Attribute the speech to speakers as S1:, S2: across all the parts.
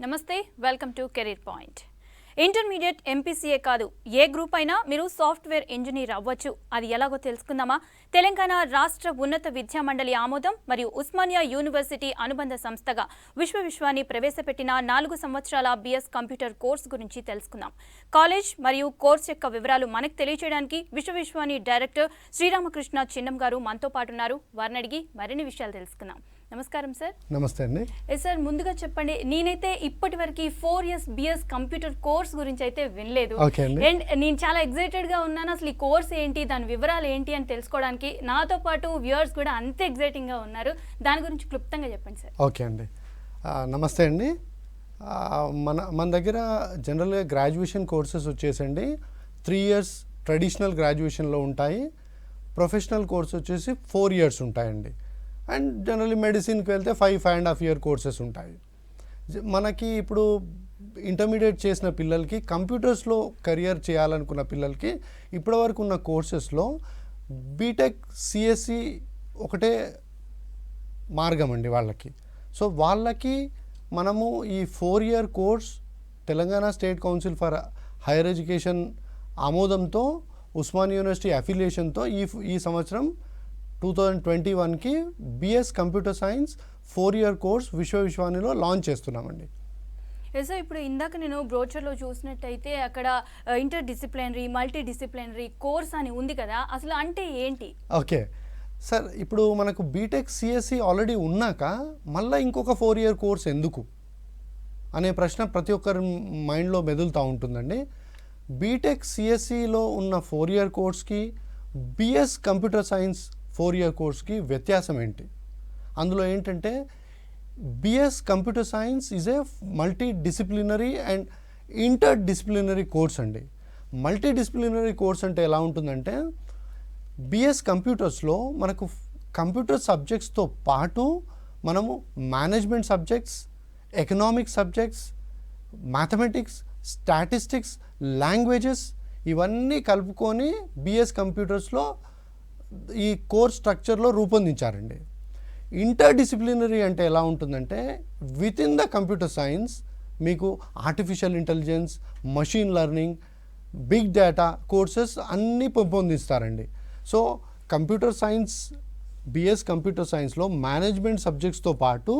S1: నమస్తే welcome to career point. Intermediate MPCA కాదు ఏ group అయినా మీరు సాఫ్ట్వేర్ ఇంజనీర్ అవ్వచ్చు. అది ఎలాగో తెలుసుకుందామా? తెలంగాణ రాష్ట్ర ఉన్నత విద్యా మండలి ఆమోదం మరియు ఉస్మానియా యూనివర్సిటీ అనుబంధ సంస్థగా విశ్వాన్ని ప్రవేశపెట్టిన 4 సంవత్సరాల బిఎస్ కంప్యూటర్ కోర్సు గురించి తెలుసుకుందాం. కాలేజ్ మరియు కోర్సు యొక్క వివరాలు మనకు తెలియజేయడానికి విశ్వాని డైరెక్టర్ శ్రీరామకృష్ణ చిన్నం గారు మనతో పాటు ఉన్నారు. వారిని అడిగి మరిన్ని విషయాలు తెలుసుకుందాం. నమస్కారం సార్.
S2: నమస్తే అండి.
S1: సార్, ముందుగా చెప్పండి, నేనైతే ఇప్పటి వరకు 4 years బిఎస్ కంప్యూటర్ కోర్స్ గురించి అయితే వినలేదు. అండ్ నేను చాలా ఎక్సైటెడ్ గా ఉన్నాను. అసలు ఈ కోర్స్ ఏంటి, దాని వివరాలు ఏంటి అని తెలుసుకోవడానికి నాతో పాటు వ్యూవర్స్ కూడా అంతే ఎక్సైటింగ్ గా ఉన్నారు. దాని గురించి క్లుప్తంగా చెప్పండి సార్.
S2: ఓకే అండి, నమస్తే అండి. మన దగ్గర జనరల్గా గ్రాడ్యుయేషన్ కోర్సెస్ వచ్చేసండి 3 years ట్రెడిషనల్ గ్రాడ్యుయేషన్లో ఉంటాయి. ప్రొఫెషనల్ కోర్స్ వచ్చేసి 4 years ఉంటాయండి. అండ్ జనరల్లీ మెడిసిన్కి వెళ్తే 5.5 year కోర్సెస్ ఉంటాయి. మనకి ఇప్పుడు ఇంటర్మీడియట్ చేసిన పిల్లలకి కంప్యూటర్స్లో కెరియర్ చేయాలనుకున్న పిల్లలకి ఇప్పటివరకు ఉన్న కోర్సెస్లో బీటెక్ సిఎస్సి ఒకటే మార్గం అండి వాళ్ళకి. సో వాళ్ళకి మనము ఈ 4 year course Telangana state council for higher education ఆమోదంతో ఉస్మానియా యూనివర్సిటీ అఫిలియేషన్తో ఈ సంవత్సరం 2021కి BS computer science 4 year course విశ్వానిలో లాంచ్ చేస్తున్నామండి.
S1: సార్, ఇప్పుడు ఇందాక నేను బ్రోచర్లో చూసినట్టయితే అక్కడ interdisciplinary multidisciplinary course అని ఉంది కదా, అసలు అంటే ఏంటి?
S2: ఓకే సార్, ఇప్పుడు మనకు బీటెక్ సిఎస్సి ఆల్రెడీ ఉన్నాక మళ్ళీ ఇంకొక 4 year కోర్స్ ఎందుకు అనే ప్రశ్న ప్రతి ఒక్కరి మైండ్లో మెదులుతూ ఉంటుందండి. బీటెక్ సిఎస్సిలో ఉన్న 4 year కోర్స్కి బిఎస్ కంప్యూటర్ సైన్స్ 4 year కోర్స్కి వ్యత్యాసం ఏంటి? అందులో ఏంటంటే BS computer science is a multidisciplinary and interdisciplinary course అండి. మల్టీ డిసిప్లినరీ కోర్స్ అంటే ఎలా ఉంటుందంటే బిఎస్ కంప్యూటర్స్లో మనకు కంప్యూటర్ సబ్జెక్ట్స్తో పాటు మనము management subjects, economic subjects, mathematics, statistics, languages ఇవన్నీ కలుపుకొని బిఎస్ కంప్యూటర్స్లో ఈ కోర్స్ స్ట్రక్చర్లో రూపొందించారండి. ఇంటర్ డిసిప్లినరీ అంటే ఎలా ఉంటుందంటే with in the computer science మీకు artificial intelligence, machine learning, big data courses అన్నీ పెంపొందిస్తారండి. So computer science BS computer సైన్స్లో మేనేజ్మెంట్ సబ్జెక్ట్స్తో పాటు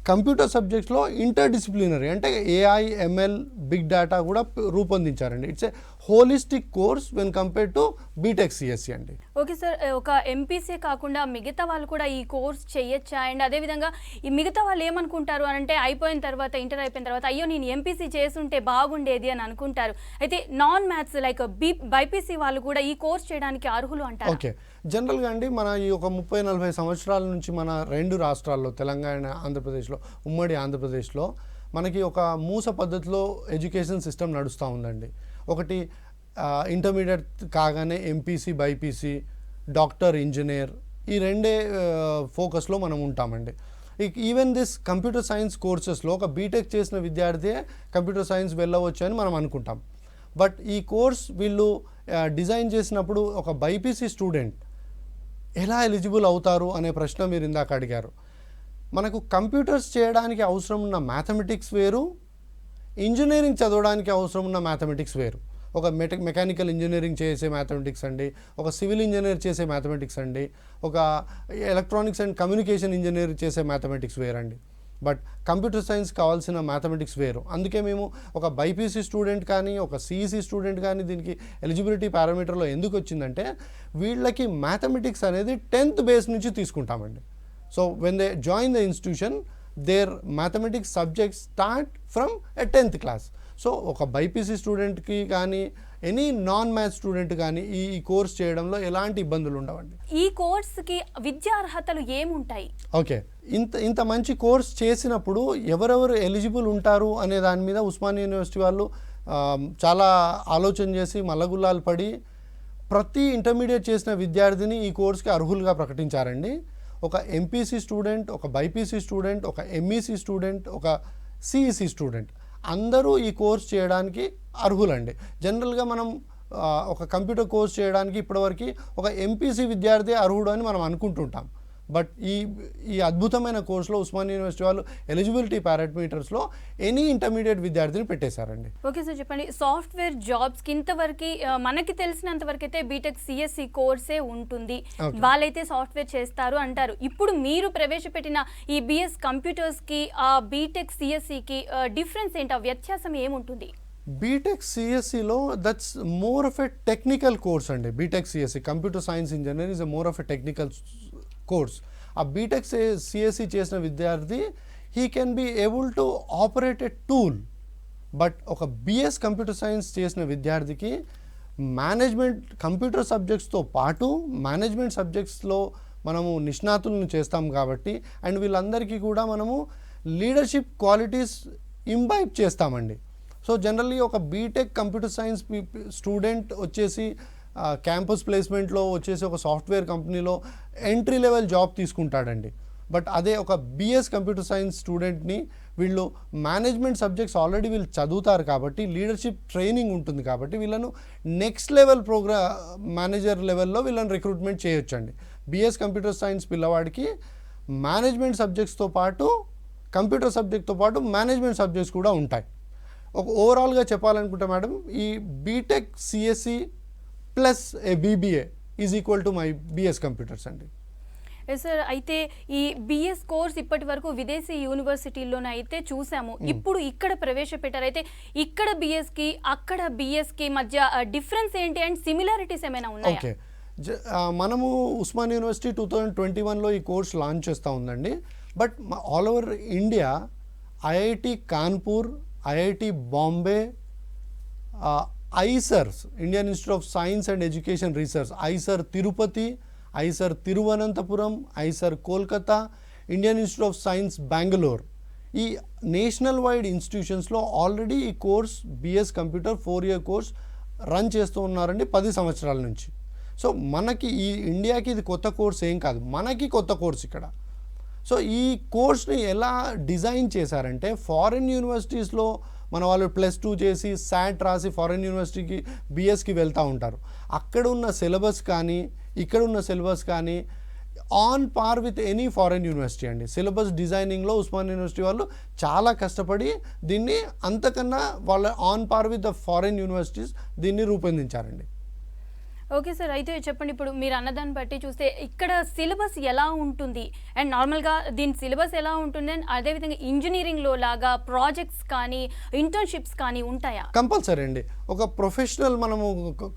S2: కంప్యూటర్ సబ్జెక్ట్స్లో ఇంటర్ డిసిప్లినరీ అంటే ఏఐ, ఎంఎల్, బిగ్ డేటా కూడా రూపొందించారండి. It's a holistic course when compare to BTech CSE అండి.
S1: ఓకే సార్, ఒక ఎంపీసీ కాకుండా మిగతా వాళ్ళు కూడా ఈ కోర్స్ చేయొచ్చా? అండ్ అదేవిధంగా ఈ మిగతా వాళ్ళు ఏమనుకుంటారు అని అంటే అయిపోయిన తర్వాత, ఇంటర్ అయిపోయిన తర్వాత అయ్యో నేను ఎంపీసీ చేస్తుంటే బాగుండేది అని అనుకుంటారు. అయితే నాన్ మ్యాథ్స్ లైక్ బైపీసీ వాళ్ళు కూడా ఈ కోర్స్ చేయడానికి అర్హులు అంటారు?
S2: ఓకే, జనరల్గా అండి మన ఈ ఒక 30-40 సంవత్సరాల నుంచి మన 2 రాష్ట్రాల్లో తెలంగాణ, ఆంధ్రప్రదేశ్లో, ఉమ్మడి ఆంధ్రప్రదేశ్లో మనకి ఒక మూస పద్ధతిలో ఎడ్యుకేషన్ సిస్టమ్ నడుస్తూ ఉందండి. ఒకటి ఇంటర్మీడియట్ కాగానే ఎంపీసీ, బైపీసీ, డాక్టర్, ఇంజనీర్ ఈ రెండే ఫోకస్లో మనం ఉంటామండి. ఈవెన్ దిస్ కంప్యూటర్ సైన్స్ కోర్సెస్లో ఒక బీటెక్ చేసిన విద్యార్థి కంప్యూటర్ సైన్స్ వెళ్ళవచ్చు అని మనం అనుకుంటాం. బట్ ఈ కోర్స్ వీళ్ళు డిజైన్ చేసినప్పుడు ఒక బైపీసీ స్టూడెంట్ ఎలా ఎలిజిబుల్ అవుతారు అనే ప్రశ్న మీరు ఇందాక అడిగారు. మనకు కంప్యూటర్స్ చేయడానికి అవసరం ఉన్న మ్యాథమెటిక్స్ వేరు, ఇంజనీరింగ్ చదవడానికి అవసరం ఉన్న మ్యాథమెటిక్స్ వేరు. ఒక మెకానికల్ ఇంజనీరింగ్ చేసే మ్యాథమెటిక్స్ అండి, ఒక సివిల్ ఇంజనీర్ చేసే మ్యాథమెటిక్స్ అండి, ఒక ఎలక్ట్రానిక్స్ అండ్ కమ్యూనికేషన్ ఇంజనీర్ చేసే మ్యాథమెటిక్స్ వేరండి. బట్ కంప్యూటర్ సైన్స్ కావాల్సిన మ్యాథమెటిక్స్ వేరు. అందుకే మేము ఒక బైపీసీ స్టూడెంట్ కానీ, ఒక సిఈసీ స్టూడెంట్ కానీ దీనికి ఎలిజిబిలిటీ పారామీటర్లో ఎందుకు వచ్చిందంటే వీళ్ళకి మ్యాథమెటిక్స్ అనేది 10th బేస్ నుంచి తీసుకుంటామండి. So when they join the institution their mathematics subjects start from a 10th class. So ఒక బైపీసీ స్టూడెంట్కి కానీ ఎనీ నాన్ మ్యాథ్స్ స్టూడెంట్ కానీ ఈ కోర్స్ చేయడంలో ఎలాంటి ఇబ్బందులు ఉండవండి.
S1: ఈ కోర్స్కి విద్యా అర్హతలు ఏముంటాయి?
S2: ఓకే, ఇంత మంచి కోర్స్ చేసినప్పుడు ఎవరెవరు ఎలిజిబుల్ ఉంటారు అనే దాని మీద ఉస్మానియా యూనివర్సిటీ వాళ్ళు చాలా ఆలోచన చేసి మల్లగుల్లాలు పడి ప్రతి ఇంటర్మీడియట్ చేసిన విద్యార్థిని ఈ కోర్స్కి అర్హులుగా ప్రకటించారండి. ఒక ఎంపీసీ స్టూడెంట్, ఒక బైపీసీ స్టూడెంట్, ఒక ఎంఈసీ స్టూడెంట్, ఒక సిఈసీ స్టూడెంట్ అందరూ ఈ కోర్స్ చేయడానికి అర్హులండి. జనరల్గా మనం ఒక కంప్యూటర్ కోర్స్ చేయడానికి ఇప్పటివరకు ఒక ఎంపీసీ విద్యార్థి అర్హుడు అని మనం అనుకుంటుంటాం. బట్ ఈ అద్భుతమైన కోర్సులో ఉస్మానియా యూనివర్సిటీ వాళ్ళు ఎలిజిబిలిటీ పారామీటర్స్లో ఎనీ ఇంటర్మీడియట్ విద్యార్థిని పెట్టేశారండి.
S1: ఓకే సార్, చెప్పండి. సాఫ్ట్వేర్ జాబ్స్కి ఇంతవరకు మనకి తెలిసినంత వరకు అయితే బీటెక్ సిఎస్సి కోర్సే ఉంటుంది, వాళ్ళైతే సాఫ్ట్వేర్ చేస్తారు అంటారు. ఇప్పుడు మీరు ప్రవేశపెట్టిన ఈ బిఎస్ కంప్యూటర్స్కి ఆ బీటెక్ సిఎస్సికి డిఫరెన్స్ ఏంటి, ఆ వ్యత్యాసం ఏముంటుంది?
S2: బీటెక్ సిఎస్సిలో that's more of a technical course అండి. BTech CSE computer science engineer is more of a technical course. ఆ బీటెక్ సిఎస్సి చేసిన విద్యార్థి he can be able to operate a tool. But ఒక బిఎస్ కంప్యూటర్ సైన్స్ చేసిన విద్యార్థికి management computer సబ్జెక్ట్స్తో పాటు management సబ్జెక్ట్స్లో మనము నిష్ణాతులను చేస్తాం కాబట్టి, అండ్ వీళ్ళందరికీ కూడా మనము లీడర్షిప్ క్వాలిటీస్ ఇంబైబ్ చేస్తామండి. సో జనరల్లీ ఒక బీటెక్ కంప్యూటర్ సైన్స్ స్టూడెంట్ వచ్చేసి క్యాంపస్ ప్లేస్మెంట్లో వచ్చేసి ఒక సాఫ్ట్వేర్ కంపెనీలో ఎంట్రీ లెవెల్ జాబ్ తీసుకుంటాడండి. బట్ అదే ఒక బిఎస్ కంప్యూటర్ సైన్స్ స్టూడెంట్ని వీళ్ళు మేనేజ్మెంట్ సబ్జెక్ట్స్ ఆల్రెడీ వీళ్ళు చదువుతారు కాబట్టి, లీడర్షిప్ ట్రైనింగ్ ఉంటుంది కాబట్టి వీళ్ళను నెక్స్ట్ లెవెల్ మేనేజర్ లెవెల్లో వీళ్ళని రిక్రూట్మెంట్ చేయొచ్చండి. బిఎస్ కంప్యూటర్ సైన్స్ పిల్లవాడికి మేనేజ్మెంట్ సబ్జెక్ట్స్తో పాటు కంప్యూటర్ సబ్జెక్ట్తో పాటు మేనేజ్మెంట్ సబ్జెక్ట్స్ కూడా ఉంటాయి. ఒక ఓవరాల్గా చెప్పాలనుకుంటే మేడం, ఈ BTech CSC plus a BBA is equal to my BS computers అండి.
S1: సార్, అయితే ఈ బిఎస్ కోర్స్ ఇప్పటి వరకు విదేశీ యూనివర్సిటీల్లోనే అయితే చూసాము, ఇప్పుడు ఇక్కడ ప్రవేశపెట్టారు. అయితే ఇక్కడ బిఎస్కి అక్కడ బిఎస్కి మధ్య డిఫరెన్స్ ఏంటి అండ్ సిమిలారిటీస్ ఏమైనా ఉన్నాయా?
S2: ఓకే, మనము ఉస్మానియా యూనివర్సిటీ 2021లో ఈ కోర్స్ లాంచ్ చేస్తూ ఉందండి. But all over India IIT Kanpur, IIT Bombay, IISERs Indian institute of science and education research, IISER Tirupati, IISER Thiruvananthapuram, IISER Kolkata, Indian institute of science Bengaluru, ఈ నేషనల్ వైడ్ ఇన్స్టిట్యూషన్స్లో ఆల్రెడీ ఈ course BS computer 4 year course run చేస్తూ ఉన్నారండి 10 సంవత్సరాల నుంచి. So మనకి ఈ ఇండియాకి ఇది కొత్త కోర్స్ ఏం కాదు, మనకి కొత్త కోర్స్ ఇక్కడ. సో ఈ కోర్స్ని ఎలా డిజైన్ చేశారంటే, ఫారిన్ యూనివర్సిటీస్లో మన వాళ్ళు +2 చేసి శాట్ రాసి ఫారిన్ యూనివర్సిటీకి బిఎస్కి వెళ్తూ ఉంటారు. అక్కడ ఉన్న సిలబస్ కానీ ఇక్కడ ఉన్న సిలబస్ కానీ on par with any foreign university అండి. సిలబస్ డిజైనింగ్లో ఉస్మానియా యూనివర్సిటీ వాళ్ళు చాలా కష్టపడి దీన్ని అంతకన్నా వాళ్ళ on par with the foreign universities దీన్ని రూపొందించారండి.
S1: ఓకే సార్, అయితే చెప్పండి, ఇప్పుడు మీరు అన్నదాన్ని బట్టి చూస్తే ఇక్కడ సిలబస్ ఎలా ఉంటుంది అండ్ నార్మల్గా దీని సిలబస్ ఎలా ఉంటుంది అండ్ అదేవిధంగా ఇంజనీరింగ్లో లాగా ప్రాజెక్ట్స్ కానీ ఇంటర్న్షిప్స్ కానీ ఉంటాయా?
S2: కంపల్సరీ అండి. ఒక ప్రొఫెషనల్ మనము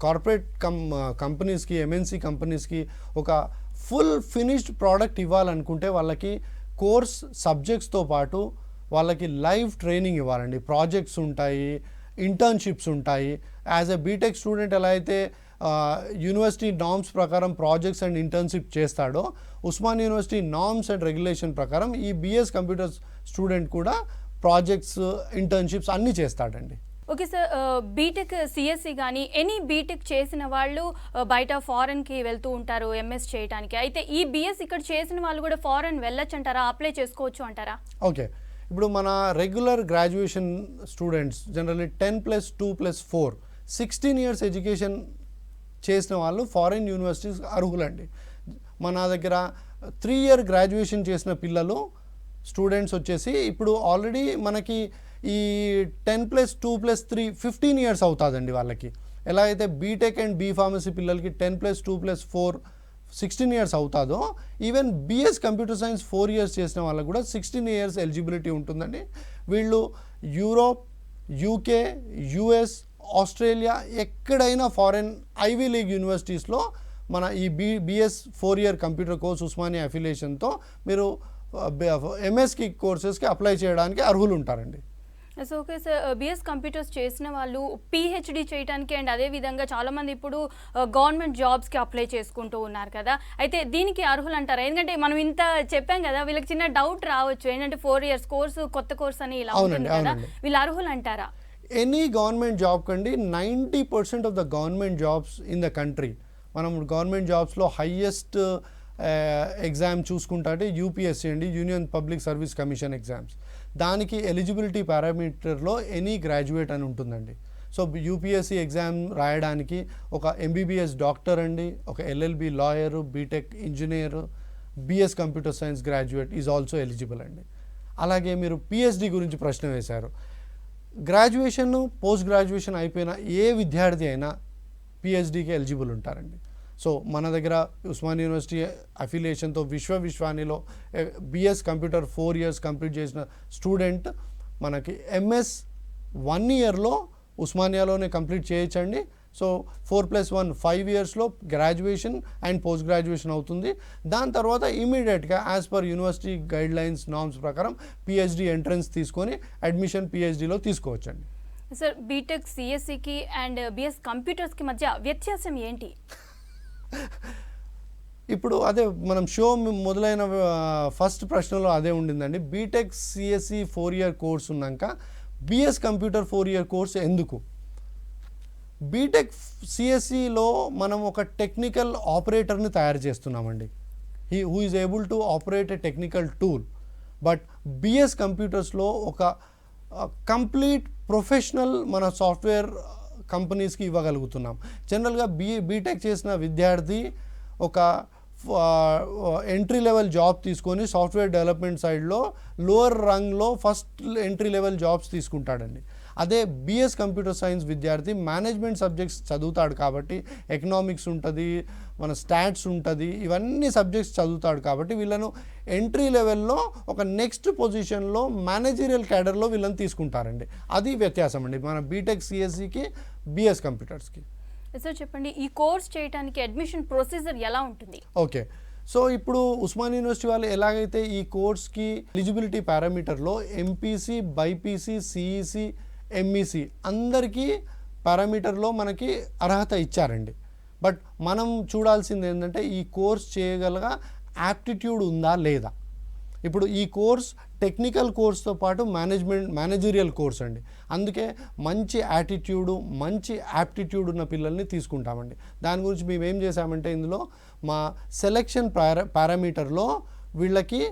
S2: కార్పొరేట్ కంపెనీస్కి, ఎంఎన్సీ కంపెనీస్కి ఒక ఫుల్ ఫినిష్డ్ ప్రోడక్ట్ ఇవ్వాలనుకుంటే వాళ్ళకి కోర్స్ సబ్జెక్ట్స్తో పాటు వాళ్ళకి లైవ్ ట్రైనింగ్ ఇవ్వాలండి. ప్రాజెక్ట్స్ ఉంటాయి, ఇంటర్న్షిప్స్ ఉంటాయి. యాజ్ ఎ బీటెక్ స్టూడెంట్ ఎలా అయితే యూనివర్సిటీ నార్మ్స్ ప్రకారం ప్రాజెక్ట్స్ అండ్ ఇంటర్న్షిప్ చేస్తాడో, Osmania university norms and regulation ప్రకారం ఈ బిఎస్ కంప్యూటర్స్ స్టూడెంట్ కూడా ప్రాజెక్ట్స్, ఇంటర్న్షిప్స్ అన్నీ చేస్తాడండి.
S1: ఓకే సార్, బీటెక్ సిఎస్సి కానీ ఎనీ బీటెక్ చేసిన వాళ్ళు బయట ఫారెన్కి వెళ్తూ ఉంటారు ఎంఎస్ చేయడానికి. అయితే ఈ బిఎస్ ఇక్కడ చేసిన వాళ్ళు కూడా ఫారెన్ వెళ్ళొచ్చు అంటారా, అప్లై చేసుకోవచ్చు అంటారా?
S2: ఓకే, ఇప్పుడు మన regular graduation students generally 10+2+4 16 years education చేసిన వాళ్ళు ఫారిన్ యూనివర్సిటీస్ అర్హులండి. మన దగ్గర 3 year గ్రాడ్యుయేషన్ చేసిన పిల్లలు స్టూడెంట్స్ వచ్చేసి ఇప్పుడు ఆల్రెడీ మనకి ఈ 10+2+3 15 years అవుతుందండి వాళ్ళకి. ఎలా అయితే బీటెక్ అండ్ బీ ఫార్మసీ పిల్లలకి 10+2+4 16 years అవుతుందో, even BS computer science 4 years చేసిన వాళ్ళకు కూడా 16 years ఎలిజిబిలిటీ ఉంటుందండి. వీళ్ళు యూరోప్, యూకే, యుఎస్, ఆస్ట్రేలియా ఎక్కడైనా ఫారెన్ ఐవీ లీగ్ యూనివర్సిటీస్లో మన ఈ BS 4 year computer course Osmania అఫిలియేషన్తో మీరు ఎంఎస్కి కోర్సెస్కి అప్లై చేయడానికి అర్హులు ఉంటారండి.
S1: So okay sir, BS computers చేసిన వాళ్ళు పిహెచ్డి చేయడానికి అండ్ అదేవిధంగా చాలామంది ఇప్పుడు గవర్నమెంట్ జాబ్స్కి అప్లై చేసుకుంటూ ఉన్నారు కదా, అయితే దీనికి అర్హులు అంటారా? ఎందుకంటే మనం ఇంత చెప్పాం కదా, వీళ్ళకి చిన్న డౌట్ రావచ్చు ఏంటంటే 4 years కోర్సు కొత్త కోర్స్ అని ఇలా ఉంటుంది కదా, వీళ్ళు అర్హులు అంటారా?
S2: ఎనీ గవర్నమెంట్ జాబ్ కండి 90% of the government jobs in the country, మనం గవర్నమెంట్ జాబ్స్లో హైయెస్ట్ ఎగ్జామ్ చూసుకుంటే యూపీఎస్సీ అండి, union public service commission exams. దానికి ఎలిజిబిలిటీ పారామీటర్లో ఎనీ గ్రాడ్యుయేట్ అని ఉంటుందండి. సో యూపీఎస్సీ ఎగ్జామ్ రాయడానికి ఒక ఎంబీబీఎస్ డాక్టర్ అండి, ఒక LLB lawyer, BTech engineer, BS computer science graduate is also eligible అండి. అలాగే మీరు పిహెచ్డి గురించి ప్రశ్న వేశారు. గ్రాడ్యుయేషన్ పోస్ట్ గ్రాడ్యుయేషన్ అయిపోయిన ఏ విద్యార్థి అయినా పిహెచ్డికి ఎలిజిబుల్ ఉంటారండి. సో మన దగ్గర ఉస్మానియా యూనివర్సిటీ అఫిలియేషన్తో విశ్వానిలో బిఎస్ కంప్యూటర్ 4 years కంప్లీట్ చేసిన స్టూడెంట్ మనకి ఎంఎస్ 1 yearలో ఉస్మానియాలోనే కంప్లీట్ చేయొచ్చండి. సో 4+1 5 yearsలో గ్రాడ్యుయేషన్ అండ్ పోస్ట్ గ్రాడ్యుయేషన్ అవుతుంది. దాని తర్వాత ఇమీడియట్గా as per university guidelines norms ప్రకారం పిహెచ్డి ఎంట్రన్స్ తీసుకొని అడ్మిషన్ పిహెచ్డిలో తీసుకోవచ్చండి.
S1: సార్, బీటెక్ సిఎస్సికి అండ్ బిఎస్ కంప్యూటర్స్కి మధ్య వ్యత్యాసం ఏంటి?
S2: ఇప్పుడు అదే మనం షో మొదలైన ఫస్ట్ ప్రశ్నలో అదే ఉండిందండి. బీటెక్ సిఎస్సి 4 year కోర్స్ ఉన్నాక బిఎస్ కంప్యూటర్ 4 year కోర్స్ ఎందుకు? బీటెక్ సిఎస్సిలో మనం ఒక టెక్నికల్ ఆపరేటర్ని తయారు చేస్తున్నామండి. Who is able to operate a technical tool. But BS కంప్యూటర్స్లో ఒక కంప్లీట్ ప్రొఫెషనల్ మన సాఫ్ట్వేర్ కంపెనీస్కి ఇవ్వగలుగుతున్నాం. జనరల్గా బీటెక్ చేసిన విద్యార్థి ఒక ఎంట్రీ లెవెల్ జాబ్ తీసుకొని సాఫ్ట్వేర్ డెవలప్మెంట్ సైడ్లో లోవర్ రంగ్లో ఫస్ట్ ఎంట్రీ లెవెల్ జాబ్స్ తీసుకుంటాడండి. అదే బిఎస్ కంప్యూటర్ సైన్స్ విద్యార్థి మేనేజ్మెంట్ సబ్జెక్ట్స్ చదువుతాడు కాబట్టి ఎకనామిక్స్ ఉంటుంది, మన స్టాట్స్ ఉంటుంది, ఇవన్నీ సబ్జెక్ట్స్ చదువుతాడు కాబట్టి వీళ్ళను ఎంట్రీ లెవెల్లో ఒక నెక్స్ట్ పొజిషన్లో మేనేజరియల్ క్యాడర్లో వీళ్ళని తీసుకుంటారండి. అది వ్యత్యాసం అండి మన బీటెక్ సిఎస్సికి బిఎస్ కంప్యూటర్స్కి.
S1: సార్ చెప్పండి, ఈ కోర్స్ చేయడానికి అడ్మిషన్ ప్రొసీజర్ ఎలా ఉంటుంది?
S2: ఓకే, సో ఇప్పుడు ఉస్మానియా యూనివర్సిటీ వాళ్ళు ఎలాగైతే ఈ కోర్స్కి ఎలిజిబిలిటీ పారామీటర్లో ఎంపీసీ, బైపీసీ, సిఈసి, ఎంఈసి అందరికీ పారామీటర్లో మనకి అర్హత ఇచ్చారండి. బట్ మనం చూడాల్సింది ఏంటంటే ఈ కోర్స్ చేయగల యాప్టిట్యూడ్ ఉందా లేదా. ఇప్పుడు ఈ కోర్స్ టెక్నికల్ కోర్స్తో పాటు మేనేజరియల్ కోర్స్ అండి. అందుకే మంచి యాటిట్యూడు, మంచి యాప్టిట్యూడ్ ఉన్న పిల్లల్ని తీసుకుంటామండి. దాని గురించి మేము ఏం చేసామంటే ఇందులో మా సెలెక్షన్ పారామీటర్లో వీళ్ళకి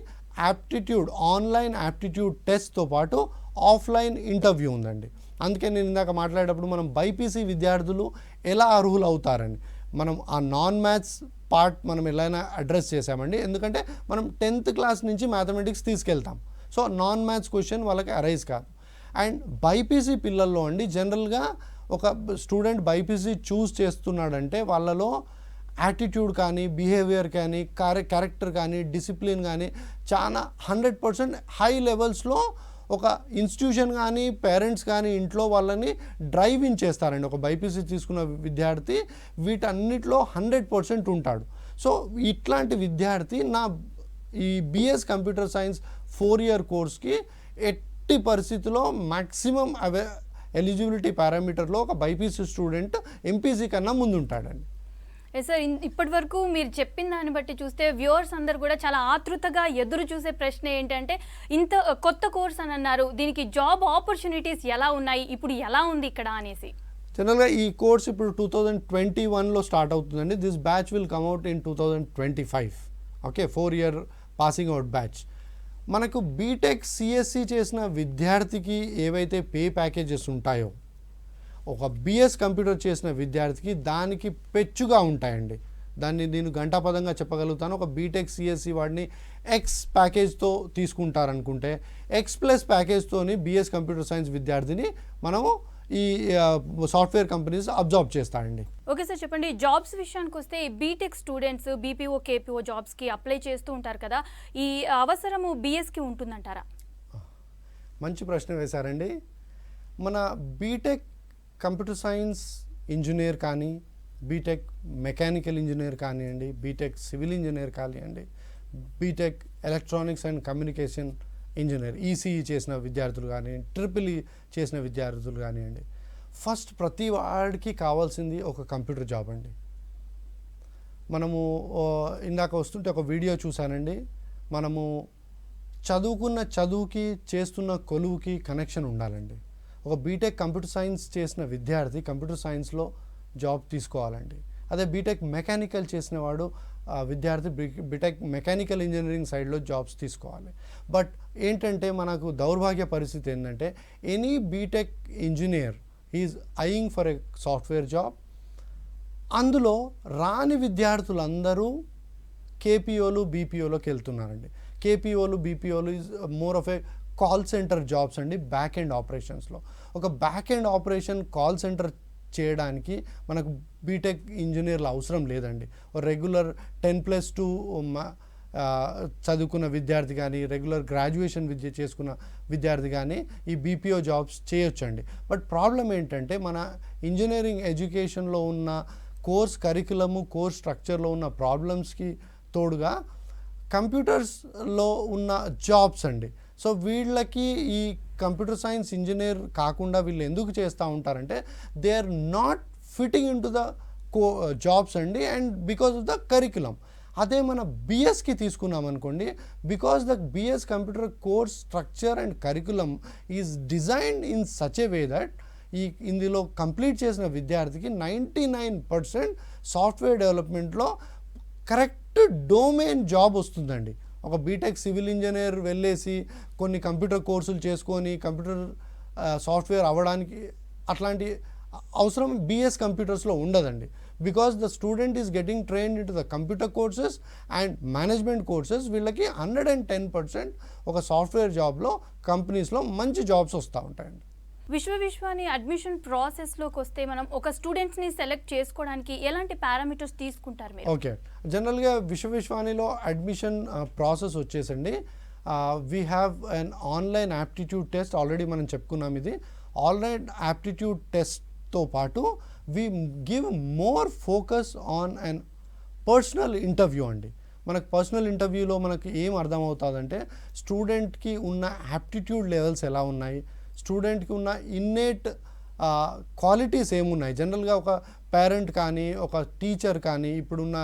S2: యాప్టిట్యూడ్, ఆన్లైన్ యాప్టిట్యూడ్ టెస్ట్తో పాటు ఆఫ్లైన్ ఇంటర్వ్యూ ఉందండి. అందుకే నేను ఇందాక మాట్లాడేటప్పుడు మనం బైపీసీ విద్యార్థులు ఎలా అర్హులు అవుతారని మనం ఆ నాన్ మ్యాథ్స్ పార్ట్ మనం ఎలా అడ్రస్ చేసామండి. ఎందుకంటే మనం 10th class నుంచి మ్యాథమెటిక్స్ తీసుకెళ్తాం. సో నాన్ మ్యాథ్స్ క్వశ్చన్ వాళ్ళకి అరైజ్ కాదు. అండ్ బైపీసీ పిల్లల్లో అండి జనరల్గా ఒక స్టూడెంట్ బైపీసీ చూస్ చేస్తున్నాడంటే వాళ్ళలో యాటిట్యూడ్ కానీ, బిహేవియర్ కానీ, క్యారెక్టర్ కానీ, డిసిప్లిన్ కానీ చాలా 100% హై లెవెల్స్లో ఒక ఇన్స్టిట్యూషన్ కానీ, పేరెంట్స్ కానీ ఇంట్లో వాళ్ళని డ్రైవ్ ఇన్ చేస్తారండి. ఒక బైపీసీ తీసుకున్న విద్యార్థి వీటన్నిటిలో 100% ఉంటాడు. సో ఇట్లాంటి విద్యార్థి ఈ బిఎస్ కంప్యూటర్ సైన్స్ 4 year కోర్స్కి ఎట్టి పరిస్థితిలో మ్యాక్సిమం ఎలిజిబిలిటీ పారామీటర్లో ఒక బైపీసీ స్టూడెంట్ ఎంపీసీ కన్నా ముందు ఉంటాడండి.
S1: సార్, ఇప్పటి వరకు మీరు చెప్పిన దాన్ని బట్టి చూస్తే వ్యూవర్స్ అందరు కూడా చాలా ఆతృతగా ఎదురు చూసే ప్రశ్న ఏంటంటే, ఇంత కొత్త కోర్స్ అని అన్నారు, దీనికి జాబ్ ఆపర్చునిటీస్ ఎలా ఉన్నాయి, ఇప్పుడు ఎలా ఉంది ఇక్కడ అనేసి.
S2: జనరల్గా ఈ కోర్స్ ఇప్పుడు 2021లో స్టార్ట్ అవుతుందండి. This batch will come out in 2025. Okay, 4 year passing out batch. మనకు బీటెక్ సిఎస్సి చేసిన విద్యార్థికి ఏవైతే పే ప్యాకేజెస్ ఉంటాయో ఒక బిఎస్ కంప్యూటర్ చేసిన విద్యార్థికి దానికి పెచ్చుగా ఉంటాయండి. దాన్ని నేను గంటాపదంగా చెప్పగలుగుతాను. ఒక బీటెక్ సిఎస్సి వాడిని ఎక్స్ ప్యాకేజ్తో తీసుకుంటారనుకుంటే X+ ప్యాకేజ్తోని బిఎస్ కంప్యూటర్ సైన్స్ విద్యార్థిని మనము ఈ సాఫ్ట్వేర్ కంపెనీస్ అబ్జార్బ్ చేస్తాయండి.
S1: ఓకే సార్, చెప్పండి, జాబ్స్ విషయానికి వస్తే బీటెక్ స్టూడెంట్స్ బీపీఓ, కేపీఓ జాబ్స్కి అప్లై చేస్తూ ఉంటారు కదా, ఈ అవసరము బిఎస్కి ఉంటుందంటారా?
S2: మంచి ప్రశ్న వేశారండి. మన బీటెక్ కంప్యూటర్ సైన్స్ ఇంజనీర్ కానీ, బీటెక్ మెకానికల్ ఇంజనీర్ కానివ్వండి, బీటెక్ సివిల్ ఇంజనీర్ కానివ్వండి, BTech electronics and communication engineer ECE చేసిన విద్యార్థులు కానివ్వండి, ట్రిపుల్ చేసిన విద్యార్థులు కానివ్వండి, ఫస్ట్ ప్రతి వాడికి కావాల్సింది ఒక కంప్యూటర్ జాబ్ అండి. మనము ఇందాక వస్తుంటే ఒక వీడియో చూశానండి. మనము చదువుకున్న చదువుకి చేస్తున్న కొలువుకి కనెక్షన్ ఉండాలండి. ఒక బీటెక్ కంప్యూటర్ సైన్స్ చేసిన విద్యార్థి కంప్యూటర్ సైన్స్లో జాబ్ తీసుకోవాలండి. అదే బీటెక్ మెకానికల్ చేసిన వాడు విద్యార్థి బీటెక్ మెకానికల్ ఇంజనీరింగ్ సైడ్లో జాబ్స్ తీసుకోవాలి. బట్ ఏంటంటే మనకు దౌర్భాగ్య పరిస్థితి ఏంటంటే any BTech engineer is eyeing for a software job. అందులో రాని విద్యార్థులందరూ కేపీఓలు బీపీఓలోకి వెళ్తున్నారండి. కేపీఓలు బీపీఓలు is more of a call centre jobs అండి, బ్యాక్ ఎండ్ ఆపరేషన్స్లో. ఒక back end operation call centre చేయడానికి మనకు బీటెక్ ఇంజనీర్లు అవసరం లేదండి. రెగ్యులర్ 10+2 చదువుకున్న విద్యార్థి కానీ, రెగ్యులర్ గ్రాడ్యుయేషన్ చేసుకున్న విద్యార్థి కానీ ఈ బీపీఓ జాబ్స్ చేయొచ్చండి. బట్ ప్రాబ్లం ఏంటంటే మన ఇంజనీరింగ్ ఎడ్యుకేషన్లో ఉన్న కోర్స్ కరికులము, కోర్స్ స్ట్రక్చర్లో ఉన్న ప్రాబ్లమ్స్కి తోడుగా కంప్యూటర్స్లో ఉన్న జాబ్స్ అండి. సో వీళ్ళకి ఈ కంప్యూటర్ సైన్స్ ఇంజనీర్ కాకుండా వీళ్ళు ఎందుకు చేస్తూ ఉంటారంటే they are not fitting into the jobs అండి, and because of the curriculum. అదే మన బిఎస్కి తీసుకున్నాం అనుకోండి, because the BS computer course structure and curriculum is designed in such a way that ఇందులో కంప్లీట్ చేసిన విద్యార్థికి 99% సాఫ్ట్వేర్ డెవలప్మెంట్లో కరెక్ట్ డొమైన్ జాబ్ వస్తుందండి. ఒక బీటెక్ సివిల్ ఇంజనీర్ వెళ్ళేసి కొన్ని కంప్యూటర్ కోర్సులు చేసుకొని కంప్యూటర్ సాఫ్ట్వేర్ అవ్వడానికి అట్లాంటి అవసరం బిఎస్ కంప్యూటర్స్లో ఉండదండి. Because the student is getting trained in to the computer courses and management courses. వీళ్ళకి 110% ఒక సాఫ్ట్వేర్ జాబ్లో కంపెనీస్లో మంచి జాబ్స్ వస్తూ ఉంటాయండి.
S1: విశ్వాని అడ్మిషన్ ప్రాసెస్లోకి వస్తే మనం ఒక స్టూడెంట్స్ని సెలెక్ట్ చేసుకోవడానికి ఎలాంటి పారామీటర్స్ తీసుకుంటారు మీరు?
S2: ఓకే, జనరల్గా విశ్వానిలో అడ్మిషన్ ప్రాసెస్ వచ్చేసండి, we have an online aptitude test. Already మనం చెప్పుకున్నాం. ఇది ఆన్లైన్ యాప్టిట్యూడ్ టెస్ట్తో పాటు we give more focus on an personal interview అండి. మనకు పర్సనల్ ఇంటర్వ్యూలో మనకు ఏం అర్థమవుతుందంటే స్టూడెంట్కి ఉన్న యాప్టిట్యూడ్ లెవెల్స్ ఎలా ఉన్నాయి, స్టూడెంట్కి ఉన్న ఇన్నేట్ క్వాలిటీస్ ఏమున్నాయి. జనరల్గా ఒక పేరెంట్ కానీ ఒక టీచర్ కానీ ఇప్పుడున్న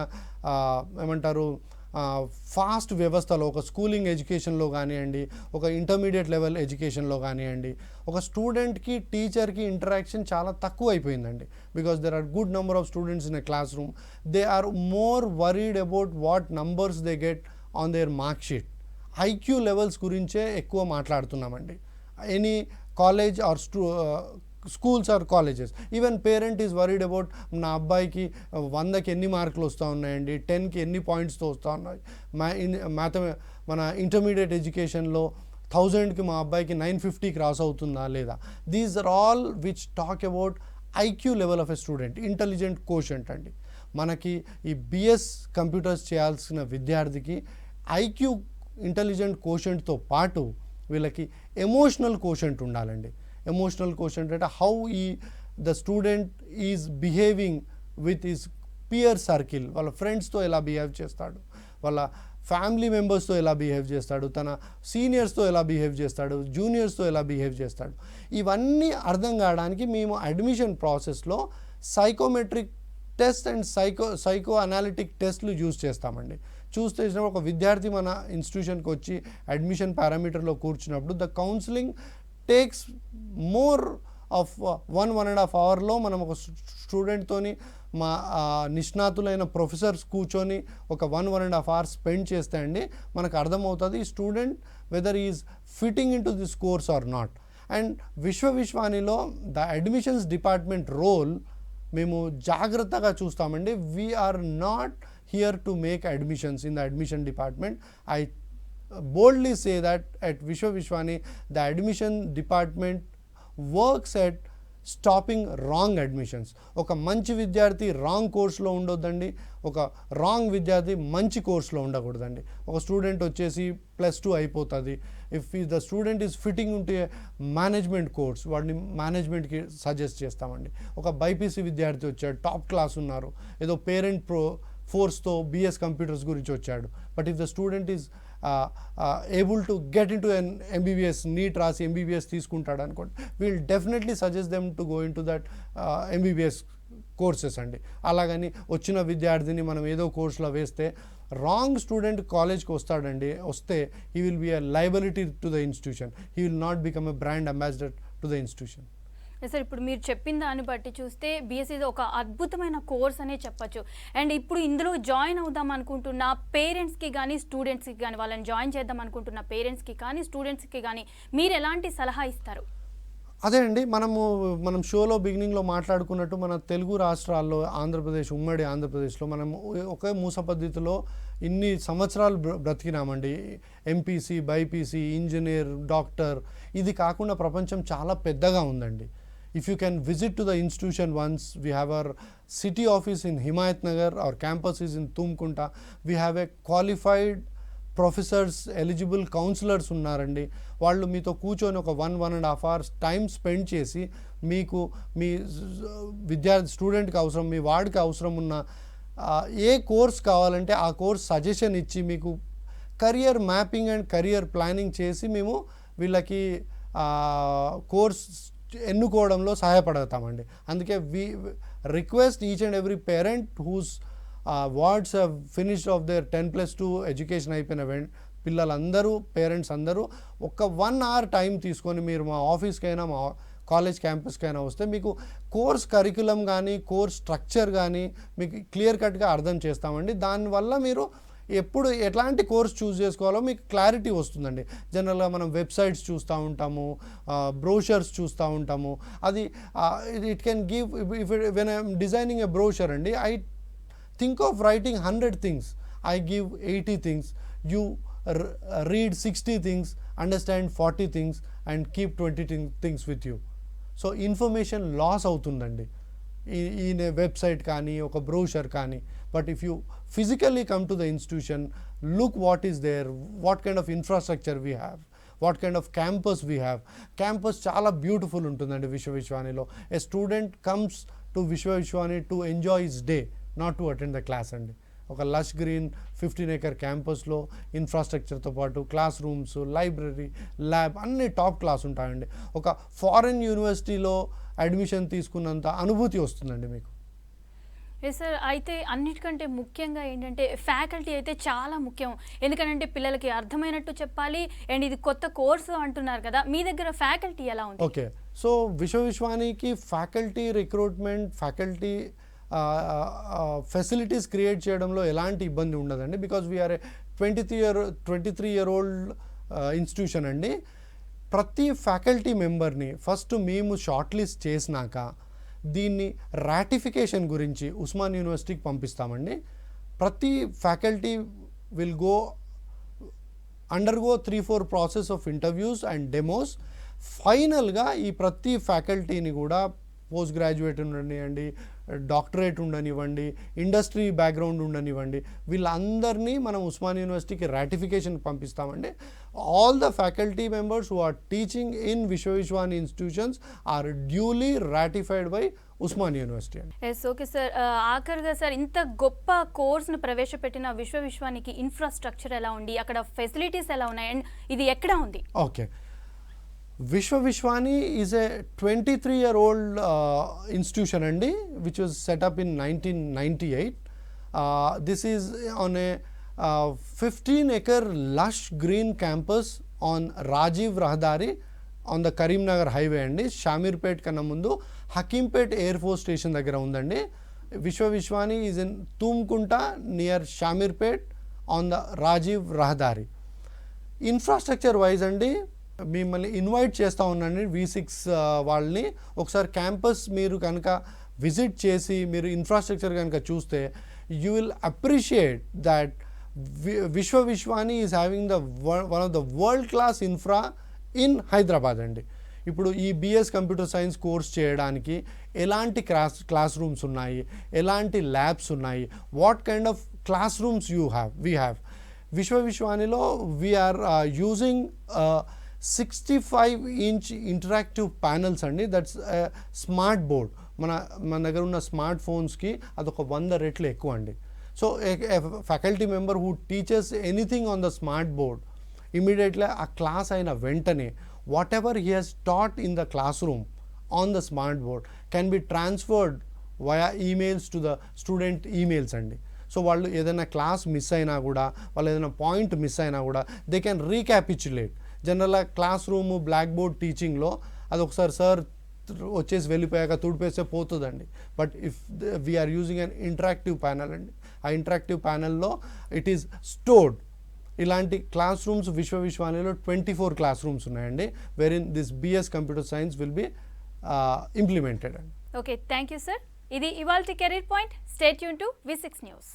S2: ఏమంటారు ఫాస్ట్ వ్యవస్థలో ఒక స్కూలింగ్ ఎడ్యుకేషన్లో కానివ్వండి, ఒక ఇంటర్మీడియట్ లెవెల్ ఎడ్యుకేషన్లో కానివ్వండి, ఒక స్టూడెంట్కి టీచర్కి ఇంటరాక్షన్ చాలా తక్కువ అయిపోయిందండి. Because there are good number of students in a classroom. They are more worried about what numbers they get on their mark sheet. IQ levels గురించే ఎక్కువ మాట్లాడుతున్నామండి. Any college or schools or colleges. Even parent is worried about నా అబ్బాయికి 100కి ఎన్ని మార్కులు వస్తూ ఉన్నాయండి, 10కి ఎన్ని పాయింట్స్తో వస్తూ ఉన్నాయి, మన ఇంటర్మీడియట్ ఎడ్యుకేషన్లో 1000కి మా అబ్బాయికి 950 క్రాస్ అవుతుందా లేదా. These are all which talk about IQ level of a student, intelligent quotient అండి. మనకి ఈ బిఎస్ కంప్యూటర్స్ చేయాల్సిన విద్యార్థికి ఐక్యూ ఇంటెలిజెంట్ కోషెంట్తో పాటు వీళ్ళకి ఎమోషనల్ కోషెంట్ ఉండాలండి. ఎమోషనల్ కోషెంట్ అంటే how the student is behaving with his peer circle, వాళ్ళ ఫ్రెండ్స్తో ఎలా బిహేవ్ చేస్తాడు, వాళ్ళ ఫ్యామిలీ మెంబర్స్తో ఎలా బిహేవ్ చేస్తాడు, తన సీనియర్స్తో ఎలా బిహేవ్ చేస్తాడు, జూనియర్స్తో ఎలా బిహేవ్ చేస్తాడు. ఇవన్నీ అర్థం కావడానికి మేము అడ్మిషన్ ప్రాసెస్లో psychometric test and psycho analytic టెస్ట్లు యూజ్ చేస్తామండి. చూస్ చేసినప్పుడు ఒక విద్యార్థి మన ఇన్స్టిట్యూషన్కి వచ్చి అడ్మిషన్ పారామీటర్లో కూర్చున్నప్పుడు the counselling takes more of 1.5 అవర్లో మనం ఒక స్టూడెంట్తోని మా నిష్ణాతులైన ప్రొఫెసర్స్ కూర్చొని ఒక 1.5 అవర్స్ స్పెండ్ చేస్తే అండి మనకు అర్థమవుతుంది ఈ student whether is fitting into this course or not. And విశ్వానిలో ద అడ్మిషన్స్ డిపార్ట్మెంట్ రోల్ మేము జాగ్రత్తగా చూస్తామండి. We're not here to make admissions in the admission department. I boldly say that at Vishwani the admission department works at stopping wrong admissions. ఒక మంచి విద్యార్థి wrong కోర్స్లో ఉండొద్దండి, ఒక wrong విద్యార్థి మంచి కోర్స్లో ఉండకూడదండి. ఒక స్టూడెంట్ వచ్చేసి +2 అయిపోతుంది, if the student is fitting ఉంటే మేనేజ్మెంట్ కోర్స్ వాడిని మేనేజ్మెంట్కి సజెస్ట్ చేస్తామండి. ఒక బైపీసీ విద్యార్థి వచ్చాడు, టాప్ క్లాస్ ఉన్నారు, ఏదో పేరెంట్ ఫోర్స్తో బిఎస్ కంప్యూటర్స్ గురించి వచ్చాడు, but if the student is able to get into an MBBS, NEET రాసి ఎంబీబీఎస్ తీసుకుంటాడు అనుకోండి, we'll definitely suggest them to go into that MBBS courses అండి. అలాగని వచ్చిన విద్యార్థిని మనం ఏదో కోర్సులో వేస్తే రాంగ్ స్టూడెంట్ కాలేజ్కి వస్తాడండి, వస్తే he will be a liability to the institution, he will not become a brand ambassador to the institution.
S1: Sir, ఇప్పుడు మీరు చెప్పిన దాన్ని బట్టి చూస్తే బీఎస్సీ ఒక అద్భుతమైన కోర్స్ అనే చెప్పచ్చు. అండ్ ఇప్పుడు ఇందులో జాయిన్ అవుదాం అనుకుంటున్న పేరెంట్స్కి కానీ స్టూడెంట్స్కి కానీ, వాళ్ళని జాయిన్ చేద్దాం అనుకుంటున్న పేరెంట్స్కి కానీ స్టూడెంట్స్కి కానీ మీరు ఎలాంటి సలహా ఇస్తారు?
S2: అదే అండి, మనం షోలో బిగినింగ్లో మాట్లాడుకున్నట్టు మన తెలుగు రాష్ట్రాల్లో ఆంధ్రప్రదేశ్, ఉమ్మడి ఆంధ్రప్రదేశ్లో మనం ఒకే మూస పద్ధతిలో ఇన్ని సంవత్సరాలు బ్రతికినామండి. ఎంపీసీ, బైపీసీ, ఇంజనీర్, డాక్టర్, ఇది కాకుండా ప్రపంచం చాలా పెద్దగా ఉందండి. If you can visit to the institution once, we have our city office in Himayat Nagar, our campus is in Thumkunta, we have a qualified professors, eligible counsellors ఉన్నారండి. వాళ్ళు మీతో కూర్చొని ఒక 1.5 hours టైం స్పెండ్ చేసి మీకు మీ స్టూడెంట్కి అవసరం, మీ వాడికి అవసరం ఉన్న ఏ కోర్స్ కావాలంటే ఆ కోర్స్ సజెషన్ ఇచ్చి మీకు career mapping and career planning చేసి మేము వీళ్ళకి కోర్స్ ఎన్నుకోవడంలో సహాయపడతామండి. అందుకే we request each and every parent whose wards have finished of their 10+2 education అయిపోయిన పిల్లలందరూ, పేరెంట్స్ అందరూ ఒక 1 hour టైం తీసుకొని మీరు మా ఆఫీస్కైనా మా కాలేజ్ క్యాంపస్కైనా వస్తే మీకు కోర్స్ కరికులం కానీ కోర్స్ స్ట్రక్చర్ కానీ మీకు క్లియర్ కట్గా అర్థం చేస్తామండి. దానివల్ల మీరు ఎప్పుడు ఎట్లాంటి కోర్స్ చూస్ చేసుకోవాలో మీకు క్లారిటీ వస్తుందండి. జనరల్గా మనం వెబ్సైట్స్ చూస్తూ ఉంటాము, బ్రోషర్స్ చూస్తూ ఉంటాము. అది it can give, if when I'm designing a brochure అండి, I think of writing 100 things, I give 80 things, you read 60 things, understand 40 things and keep 20 things with you. So information loss అవుతుందండి ఈ website కానీ ఒక brochure కానీ. But if you physically come to the institution, look what is there, what kind of infrastructure we have, what kind of campus we have. Campus చాలా beautiful ఉంటుందండి విశ్వవిశ్వానిలో. A student comes to Vishwa Vishwani to enjoy his day, not to attend the class అండి. ఒక lush green 15-acre క్యాంపస్లో ఇన్ఫ్రాస్ట్రక్చర్తో పాటు classrooms, library, lab అన్నీ top class ఉంటాయండి. ఒక ఫారెన్ యూనివర్సిటీలో అడ్మిషన్ తీసుకున్నంత అనుభూతి వస్తుందండి మీకు.
S1: సార్, అయితే అన్నిటికంటే ముఖ్యంగా ఏంటంటే ఫ్యాకల్టీ అయితే చాలా ముఖ్యం. ఎందుకంటే పిల్లలకి అర్థమైనట్టు చెప్పాలి. అండ్ ఇది కొత్త కోర్సు అంటున్నారు కదా, మీ దగ్గర ఫ్యాకల్టీ ఎలా ఉంది?
S2: ఓకే, సో విశ్వవిశ్వానికి faculty recruitment, faculty facilities create చేయడంలో ఎలాంటి ఇబ్బంది ఉండదండి. Because we are A 23-year-old institution అండి. ప్రతి ఫ్యాకల్టీ మెంబర్ని ఫస్ట్ మేము షార్ట్ లిస్ట్ చేసినాక దీన్ని రాటిఫికేషన్ గురించి ఉస్మాన్ యూనివర్సిటీకి పంపిస్తామండి. ప్రతి faculty will undergo 3-4 process of interviews and demos. ఫైనల్గా ఈ ప్రతి ఫ్యాకల్టీని కూడా పోస్ట్ గ్రాడ్యుయేట్ ఉండనివ్వండి, డాక్టరేట్ ఉండనివ్వండి, ఇండస్ట్రీ బ్యాక్గ్రౌండ్ ఉండనివ్వండి, వీళ్ళందరినీ మనం ఉస్మాన్ యూనివర్సిటీకి రాటిఫికేషన్ పంపిస్తామండి. All the faculty members who are teaching in Vishwa Vishwani institutions are duly ratified by Osman university అండి.
S1: Yes, okay sir. ఆఖరిగా సార్, ఇంత గొప్ప కోర్సును ప్రవేశపెట్టిన విశ్వవిశ్వానికి ఇన్ఫ్రాస్ట్రక్చర్ ఎలా ఉంది, అక్కడ ఫెసిలిటీస్ ఎలా ఉన్నాయి, అండ్ ఇది ఎక్కడ ఉంది?
S2: Okay, Vishwavishwani is a 23-year-old institution andi, which was set up in 1998. This is on a 15-acre lush green campus on Rajiv Rahdari on the Karimnagar highway andi. Shamirpet kanna mundu Hakimpet Air Force Station daggara undandi. Vishwavishwani is in Tumkunta near Shamirpet on the Rajiv Rahdari. Infrastructure wise andi, మిమ్మల్ని invite చేస్తూ ఉన్నాను V6 వాళ్ళని. ఒకసారి campus మీరు కనుక visit చేసి మీరు infrastructure కనుక చూస్తే you will appreciate that Vishwa Vishwani is having one of the world class infra in Hyderabad అండి. ఇప్పుడు ఈ BS కంప్యూటర్ సైన్స్ కోర్స్ చేయడానికి ఎలాంటి క్లాస్ రూమ్స్ ఉన్నాయి, ఎలాంటి ల్యాబ్స్ ఉన్నాయి, what kind of classrooms we have. విశ్వవిశ్వానిలో we're using 65-inch interactive panels అండి. That's smart board. మన దగ్గర ఉన్న స్మార్ట్ ఫోన్స్కి అదొక 100 రెట్లు ఎక్కువ అండి. So faculty member who teachers anything on the smart board, immediately ఆ క్లాస్ అయిన వెంటనే whatever he has taught in the classroom on the smart board can be transferred via emails to the student emails అండి. సో వాళ్ళు ఏదైనా class miss అయినా కూడా, వాళ్ళు ఏదైనా పాయింట్ మిస్ అయినా కూడా దే కెన్ రీక్యాపిచులేట్. జనరల్గా క్లాస్ రూము బ్లాక్ బోర్డ్ టీచింగ్లో అది ఒకసారి సార్ వచ్చేసి వెళ్ళిపోయాక తుడిపేస్తే పోతుందండి. But if we're using an interactive panel అండి, ఆ ఇంటరాక్టివ్ ప్యానల్లో ఇట్ ఈస్ స్టోర్డ్ ఇలాంటి క్లాస్ రూమ్స్ విశ్వవిద్యాలయంలో 24 క్లాస్ రూమ్స్ ఉన్నాయండి, where in this BS computer science will be implemented అండి.
S1: Okay, thank you sir. ఇది ఇవాల్టి career point. Stay tune to V6 news.